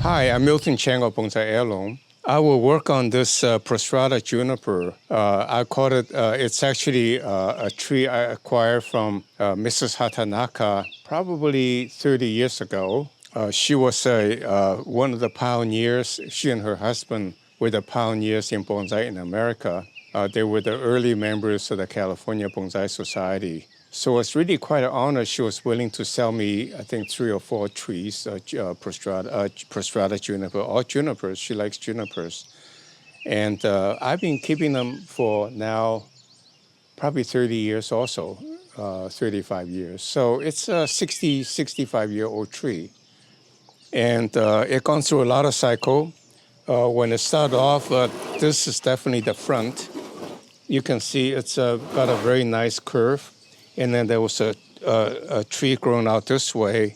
Hi, I'm Miltonchang of Bonsaiheirloom. I will work on this prostrata juniper. I call it, it's actually a tree I acquired from Mrs. Hatanaka probably 30 years ago. She was one of the pioneers. She and her husband were the pioneers in bonsai in America. They were the early members of the California Bonsai Society. So it's really quite an honor. She was willing to sell me, I think, 3 or 4 trees, prostrata juniper, all junipers. She likes junipers. And I've been keeping them for now probably 30 years also, 35 years. So it's a 60, 65-year-old tree. And it gone through a lot of cycle. When it started off, this is definitely the front. You can see it's got a very nice curve. And then there was a tree growing out this way.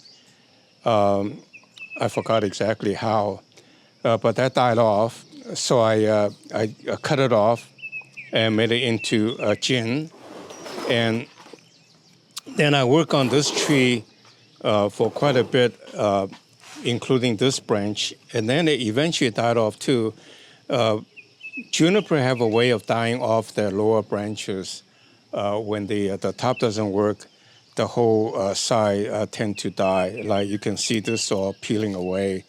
I forgot exactly how, but that died off. So I cut it off and made it into a gin. And then I worked on this tree for quite a bit, including this branch. And then it eventually died off too. Juniper have a way of dying off their lower branches. When the top doesn't work, the whole side tend to die. Like you can see this all peeling away.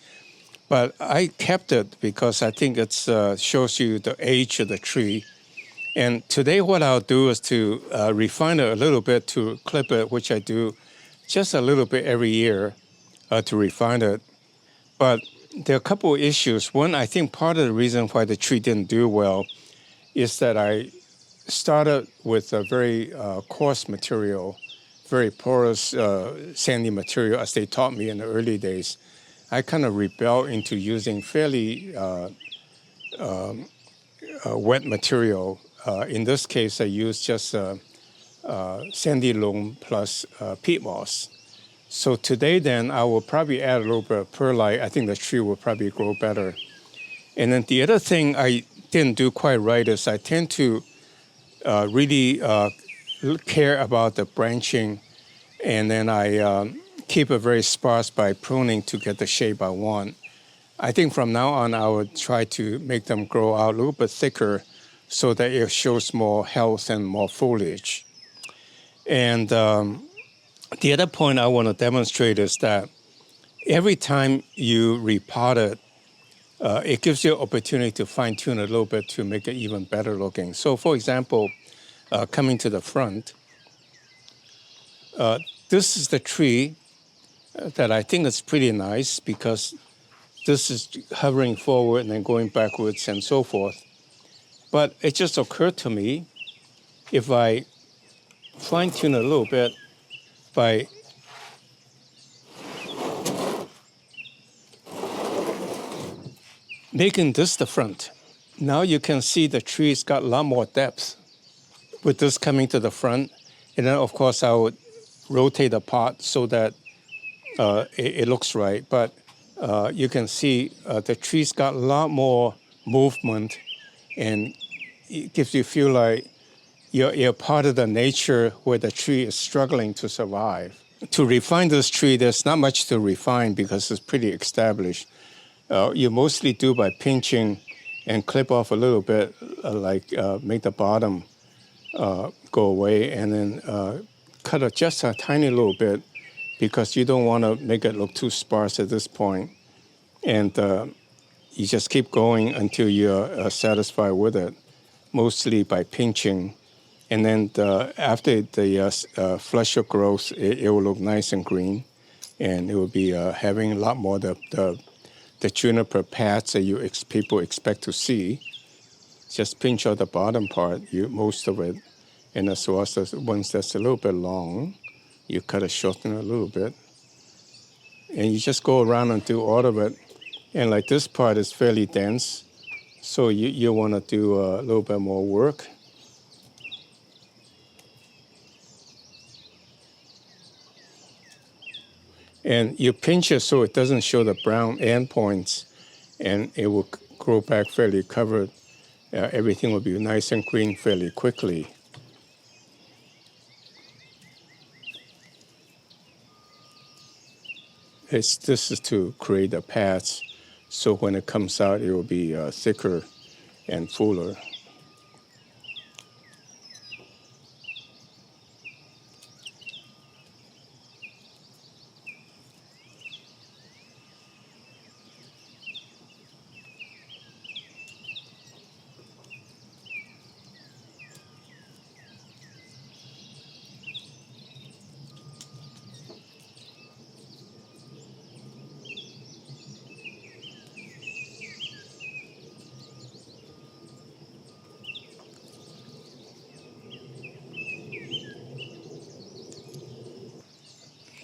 But I kept it because I think it shows you the age of the tree. And today what I'll do is to refine it a little bit to clip it, which I do just a little bit every year to refine it. But there are a couple of issues. One, I think part of the reason why the tree didn't do well is that I started with a very coarse material, very porous, sandy material, as they taught me in the early days. I kind of rebelled into using fairly wet material. In this case, I used just sandy loam plus peat moss. So today then, I will probably add a little bit of perlite. I think the tree will probably grow better. And then the other thing I didn't do quite right is I tend to really care about the branching, and then I keep it very sparse by pruning to get the shape I want. I think from now on I would try to make them grow out a little bit thicker so that it shows more health and more foliage. And the other point I want to demonstrate is that every time you repot it, it gives you an opportunity to fine-tune it a little bit to make it even better looking. So for example, coming to the front, this is the tree that I think is pretty nice because this is hovering forward and then going backwards and so forth. But it just occurred to me, if I fine-tune it a little bit by making this the front, now you can see the tree's got a lot more depth with this coming to the front. And then, of course, I would rotate the pot so that it looks right. But you can see the tree's got a lot more movement, and it gives you feel like you're part of the nature where the tree is struggling to survive. To refine this tree, there's not much to refine because it's pretty established. You mostly do by pinching and clip off a little bit, make the bottom go away, and then cut it just a tiny little bit because you don't want to make it look too sparse at this point. And you just keep going until you're satisfied with it, mostly by pinching. And then after the flesher growth, it will look nice and green, and it will be having a lot more the juniper pads that people expect to see. Just pinch out the bottom part, most of it, and as well as the ones that's a little bit long, you cut it shorten it a little bit, and you just go around and do all of it. And like this part is fairly dense, so you want to do a little bit more work. And you pinch it so it doesn't show the brown end points, and it will grow back fairly covered. Everything will be nice and green fairly quickly. This is to create the paths So when it comes out, it will be thicker and fuller.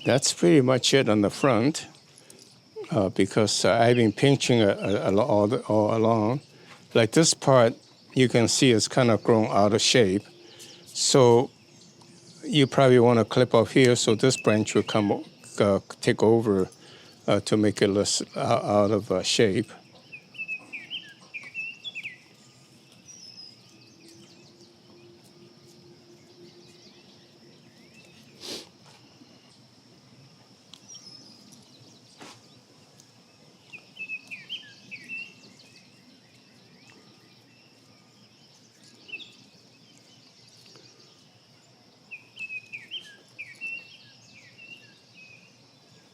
That's pretty much it on the front, because I've been pinching all along. Like this part, you can see it's kind of grown out of shape. So you probably want to clip off here so this branch will come take over to make it less out of shape.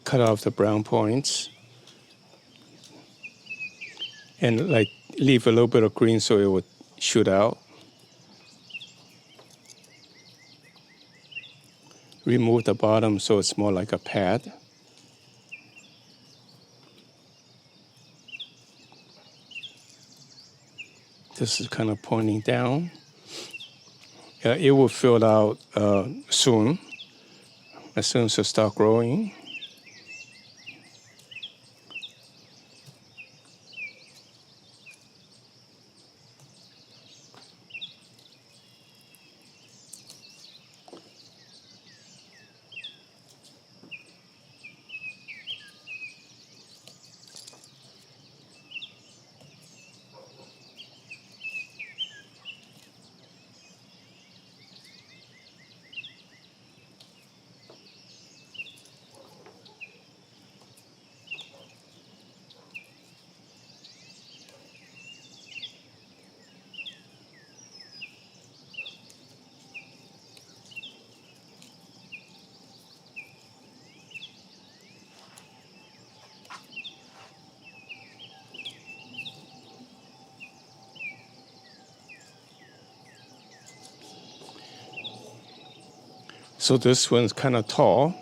Cut off the brown points and like leave a little bit of green so it would shoot out. Remove the bottom so it's more like a pad. This is kind of pointing down. It will fill out soon, as soon as it starts growing. So this one's kind of tall,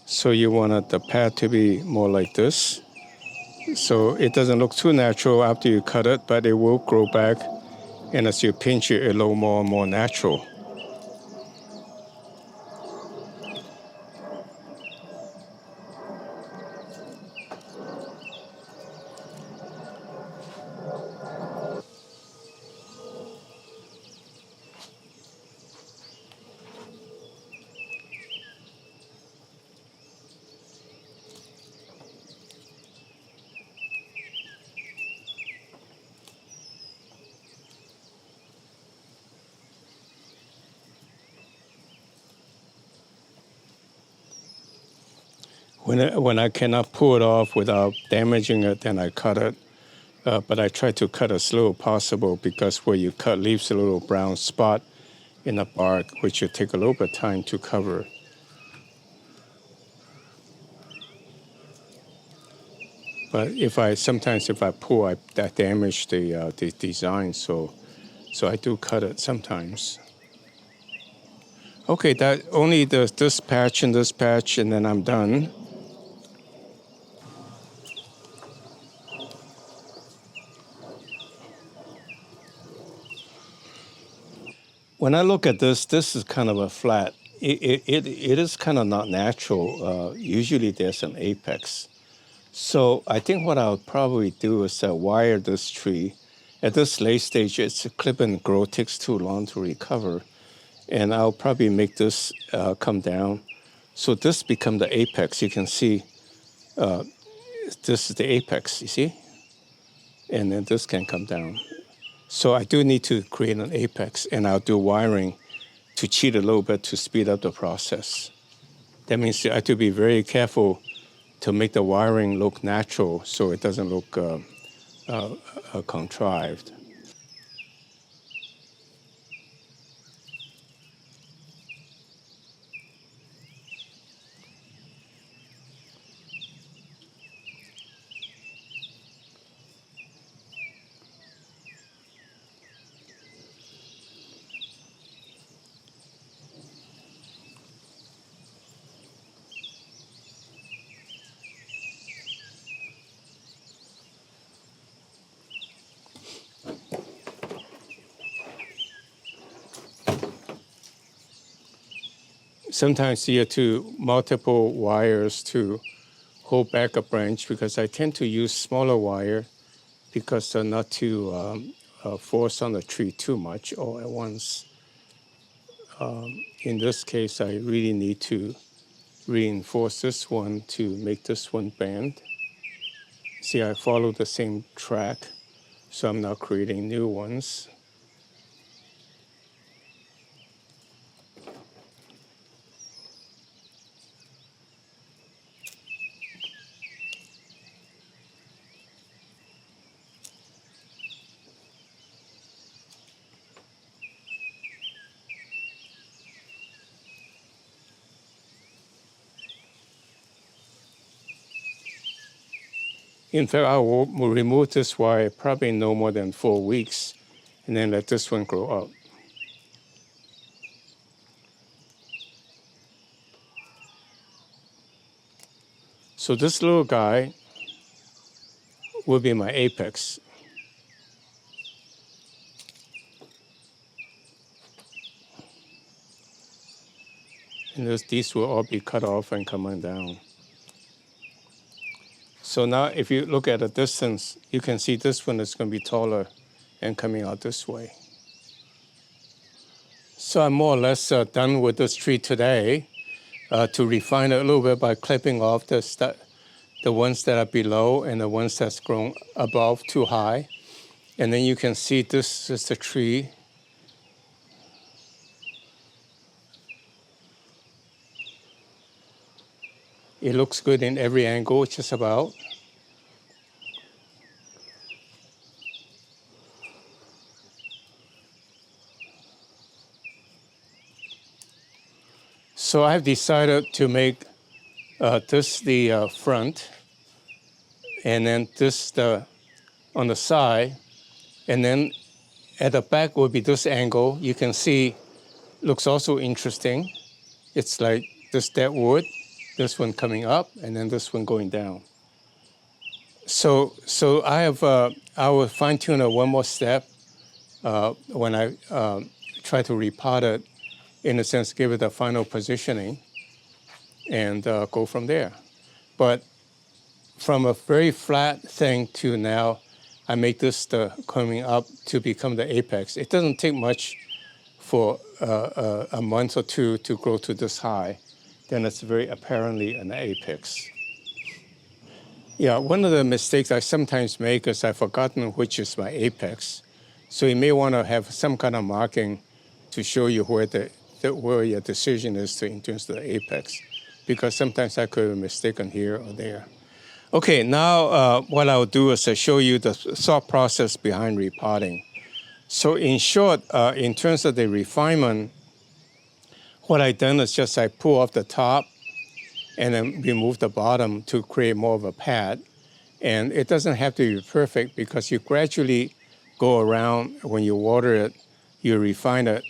so you want the pad to be more like this. So it doesn't look too natural after you cut it, but it will grow back, and as you pinch it, it'll look more and more natural. When I cannot pull it off without damaging it, then I cut it. But I try to cut as little possible because where you cut leaves a little brown spot in the bark, which will take a little bit of time to cover. But sometimes if I pull, I damage the design, so I do cut it sometimes. Okay, that only this patch and this patch, and then I'm done. When I look at this is kind of a flat. It is kind of not natural. Usually there's an apex. So I think what I'll probably do is wire this tree. At this late stage, it's a clip and grow, takes too long to recover. And I'll probably make this come down. So this become the apex. You can see this is the apex, you see? And then this can come down. So I do need to create an apex, and I'll do wiring to cheat a little bit to speed up the process. That means I have to be very careful to make the wiring look natural so it doesn't look contrived. Sometimes you have to multiple wires to hold back a branch because I tend to use smaller wire because they're not to force on the tree too much all at once. In this case, I really need to reinforce this one to make this one bend. See, I follow the same track, so I'm not creating new ones. In fact, I will remove this wire probably no more than 4 weeks, and then let this one grow up. So this little guy will be my apex. And these will all be cut off and coming down. So now if you look at a distance, you can see this one is going to be taller and coming out this way. So I'm more or less done with this tree today. To refine it a little bit by clipping off the ones that are below and the ones that's grown above too high. And then you can see this is the tree. It looks good in every angle, just about. So I've decided to make this the front, and then this on the side, and then at the back will be this angle. You can see, looks also interesting. It's like this dead wood, this one coming up, and then this one going down. So I will fine tune it one more step when I try to repot it, in a sense, give it a final positioning, and go from there. But from a very flat thing to now, I make this coming up to become the apex. It doesn't take much for a month or two to grow to this high. Then it's very apparently an apex. Yeah, one of the mistakes I sometimes make is I've forgotten which is my apex. So you may want to have some kind of marking to show you where your decision is in terms of the apex, because sometimes I could have mistaken here or there. Okay, now what I'll do is show you the thought process behind repotting. So in short, in terms of the refinement, what I've done is just I pull off the top and then remove the bottom to create more of a pad. And it doesn't have to be perfect because you gradually go around when you water it, you refine it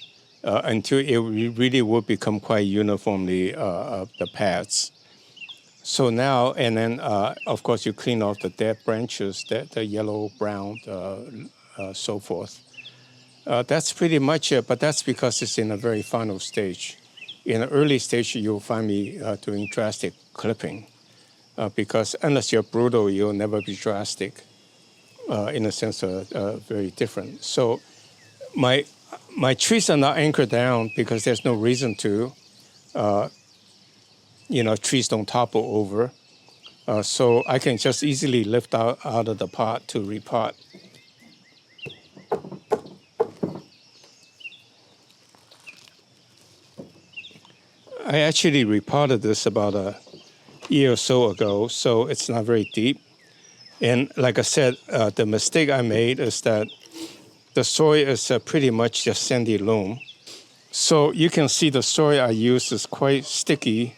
until it really will become quite uniformly the pads. So now, and then of course you clean off the dead branches, the yellow, brown, so forth. That's pretty much it, but that's because it's in a very final stage. In the early stage, you'll find me doing drastic clipping because unless you're brutal, you'll never be drastic. In a sense, very different. So my trees are not anchored down because there's no reason to. Trees don't topple over. So I can just easily lift out of the pot to repot. I actually repotted this about year or so ago, so it's not very deep. And like I said, the mistake I made is that the soil is pretty much just sandy loam. So you can see the soil I use is quite sticky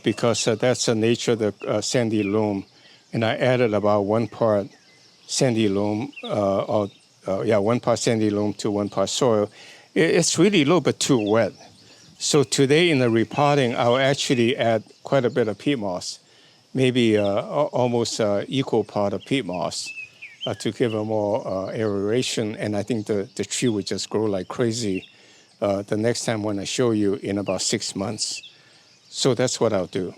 because that's the nature of the sandy loam. And I added about 1 part sandy loam, 1 part sandy loam to 1 part soil. It's really a little bit too wet. So today in the repotting, I'll actually add quite a bit of peat moss, maybe almost equal part of peat moss to give a more aeration. And I think the tree would just grow like crazy the next time when I show you in about 6 months. So that's what I'll do.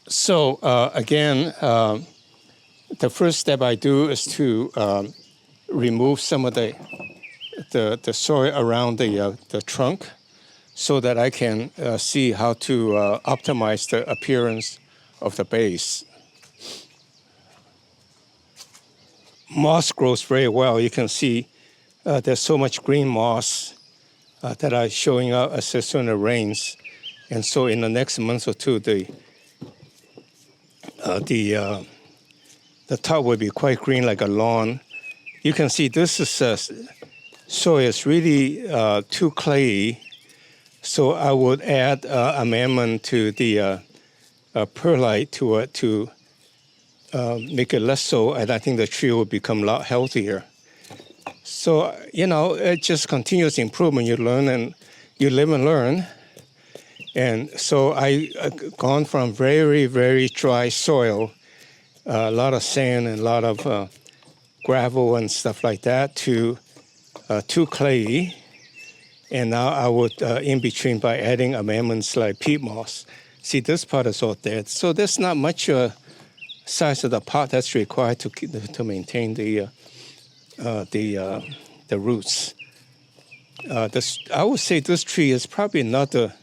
So again, the first step I do is to remove some of the soil around the trunk so that I can see how to optimize the appearance of the base. Moss grows very well. You can see there's so much green moss that are showing up as soon as it rains. And so in the next month or two, the top will be quite green like a lawn. You can see this is soil is really too clayey. So I would add amendment to the perlite to make it less so, and I think the tree will become a lot healthier. So, it's just continuous improvement. You learn and you live and learn. And so I gone from very, very dry soil, a lot of sand and a lot of gravel and stuff like that, to too clayey. And now I would, in between, by adding amendments like peat moss. See, this part is all dead. So there's not much size of the pot that's required to maintain the roots. I would say this tree is probably not the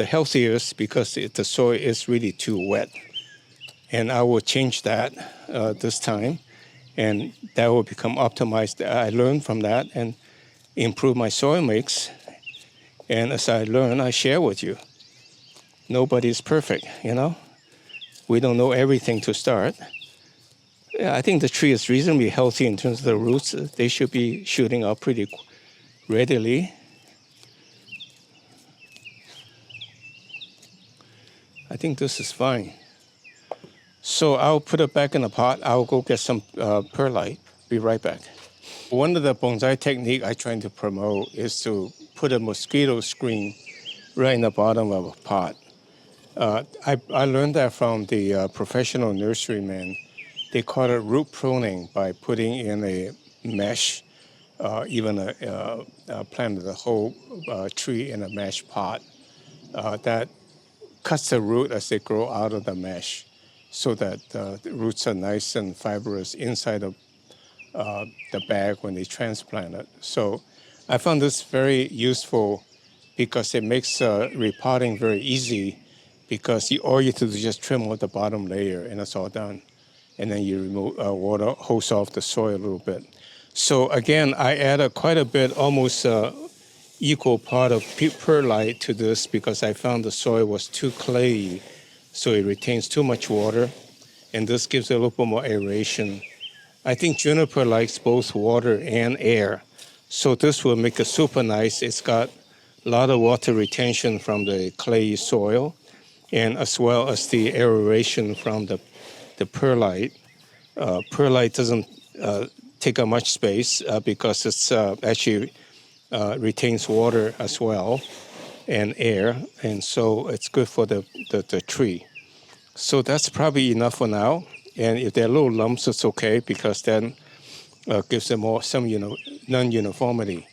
healthiest because the soil is really too wet. And I will change that this time, and that will become optimized. I learned from that and improve my soil mix. And as I learn, I share with you. Nobody's perfect, We don't know everything to start. Yeah, I think the tree is reasonably healthy in terms of the roots. They should be shooting up pretty readily. I think this is fine. So I'll put it back in the pot. I'll go get some perlite. Be right back. One of the bonsai technique I'm trying to promote is to put a mosquito screen right in the bottom of a pot. I learned that from the professional nurseryman. They call it root pruning by putting in a mesh, even planted the whole tree in a mesh pot. That cuts the root as they grow out of the mesh so that the roots are nice and fibrous inside of the bag when they transplant it. So I found this very useful because it makes repotting very easy because all you have to do is just trim off the bottom layer and it's all done. And then you remove water, hose off the soil a little bit. So again, I added quite a bit, almost equal part of perlite to this because I found the soil was too clayey, so it retains too much water. And this gives it a little bit more aeration. I think juniper likes both water and air. So this will make it super nice. It's got a lot of water retention from the clayey soil and as well as the aeration from the perlite. Perlite doesn't take up much space because it's actually retains water as well and air. And so it's good for the tree. So that's probably enough for now. And if there are little lumps, it's okay because then gives them some non-uniformity.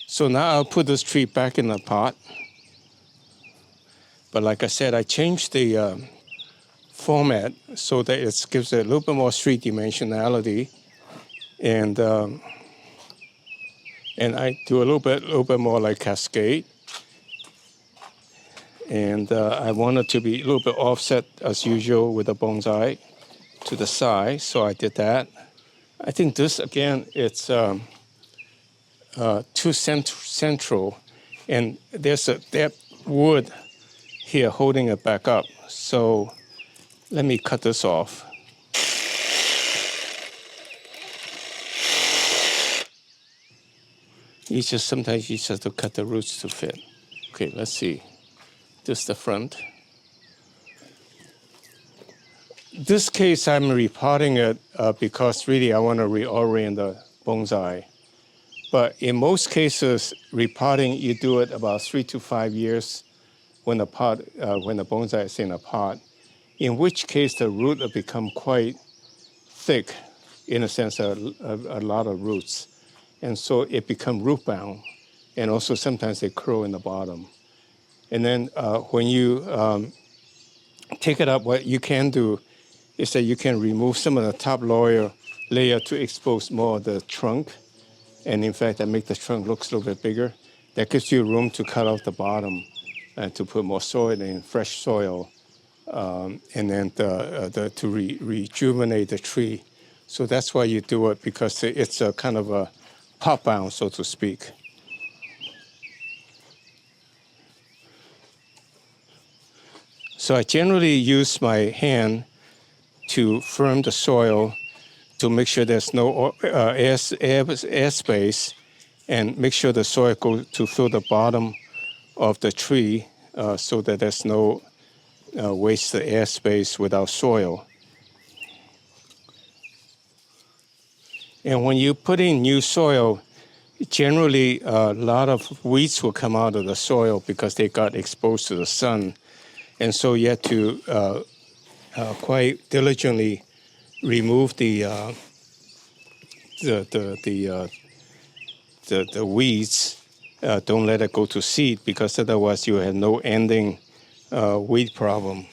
So now I'll put this tree back in the pot. But like I said, I changed the format so that it gives it a little bit more three-dimensionality, and I do a little bit more like cascade. And I want it to be a little bit offset as usual with the bonsai to the side, so I did that. I think this, again, it's too central, and there's that wood here holding it back up. So let me cut this off. Sometimes you just have to cut the roots to fit. Okay, let's see. This is the front. This case, I'm repotting it because really I want to reorient the bonsai. But in most cases, repotting, you do it about 3 to 5 years when the bonsai is in a pot, in which case the root will become quite thick, in a sense, a lot of roots. And so it becomes root bound, and also sometimes they curl in the bottom. And then when you take it up, what you can do is that you can remove some of the top layer to expose more of the trunk. And in fact, that makes the trunk look a little bit bigger. That gives you room to cut off the bottom and to put more soil in, fresh soil, and then to rejuvenate the tree. So that's why you do it, because it's a kind of a pot bound, so to speak. So I generally use my hand to firm the soil to make sure there's no air space, and make sure the soil goes to fill the bottom of the tree so that there's no wasted air space without soil. And when you put in new soil, generally a lot of weeds will come out of the soil because they got exposed to the sun. And so you have to quite diligently remove the weeds. Don't let it go to seed, because otherwise you have no ending weed problem.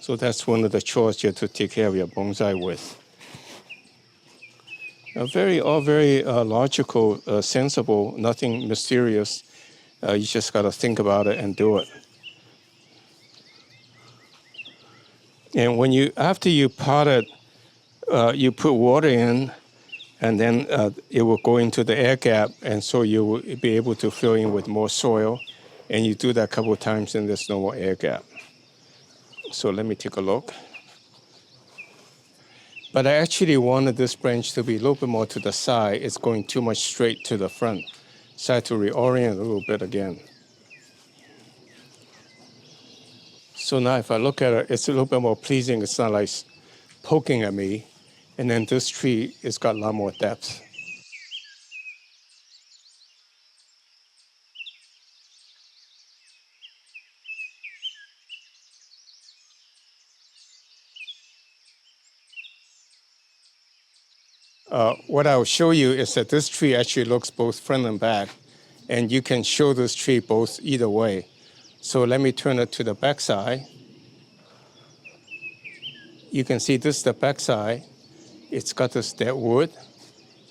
So that's one of the chores you have to take care of your bonsai with. All very logical, sensible, nothing mysterious. You just got to think about it and do it. And after you pot it, you put water in, and then it will go into the air gap, and so you will be able to fill in with more soil. And you do that a couple of times, and there's no more air gap. So let me take a look. But I actually wanted this branch to be a little bit more to the side. It's going too much straight to the front. So I had to reorient a little bit again. So now if I look at it, it's a little bit more pleasing. It's not like poking at me. And then this tree, it's got a lot more depth. What I'll show you is that this tree actually looks both front and back, and you can show this tree both either way. So let me turn it to the back side. You can see this is the back side. It's got this dead wood,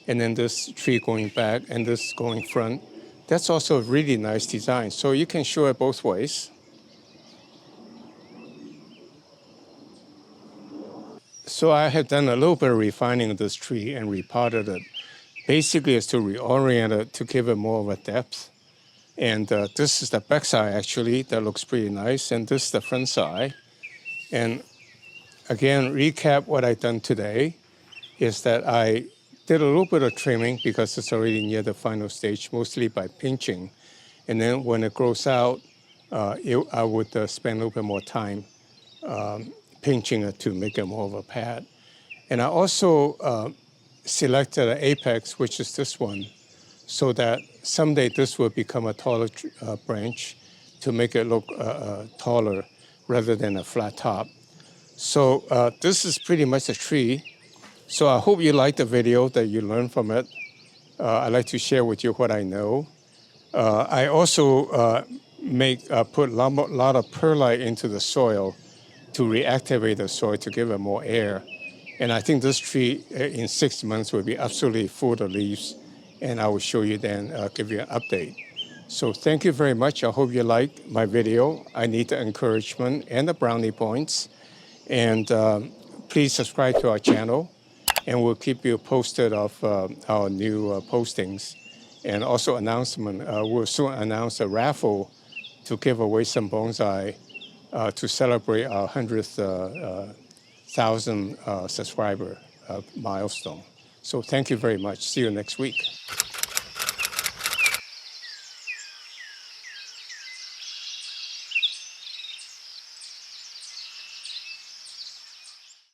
and then this tree going back, and this going front. That's also a really nice design. So you can show it both ways. So I have done a little bit of refining of this tree and repotted it. Basically, it's to reorient it to give it more of a depth. And this is the back side, actually. That looks pretty nice. And this is the front side. And again, recap what I've done today is that I did a little bit of trimming because it's already near the final stage, mostly by pinching. And then when it grows out, I would spend a little bit more time pinching it to make it more of a pad. And I also selected an apex, which is this one, so that someday this will become a taller branch to make it look taller rather than a flat top. So this is pretty much a tree. So I hope you like the video, that you learn from it. I like to share with you what I know. I also put a lot of perlite into the soil to reactivate the soil to give it more air. And I think this tree in 6 months will be absolutely full of leaves. And I will show you then, give you an update. So thank you very much. I hope you liked my video. I need the encouragement and the brownie points. And please subscribe to our channel, and we'll keep you posted of our new postings. And also announcement, we'll soon announce a raffle to give away some bonsai to celebrate our 100th thousand subscriber milestone. So thank you very much. See you next week.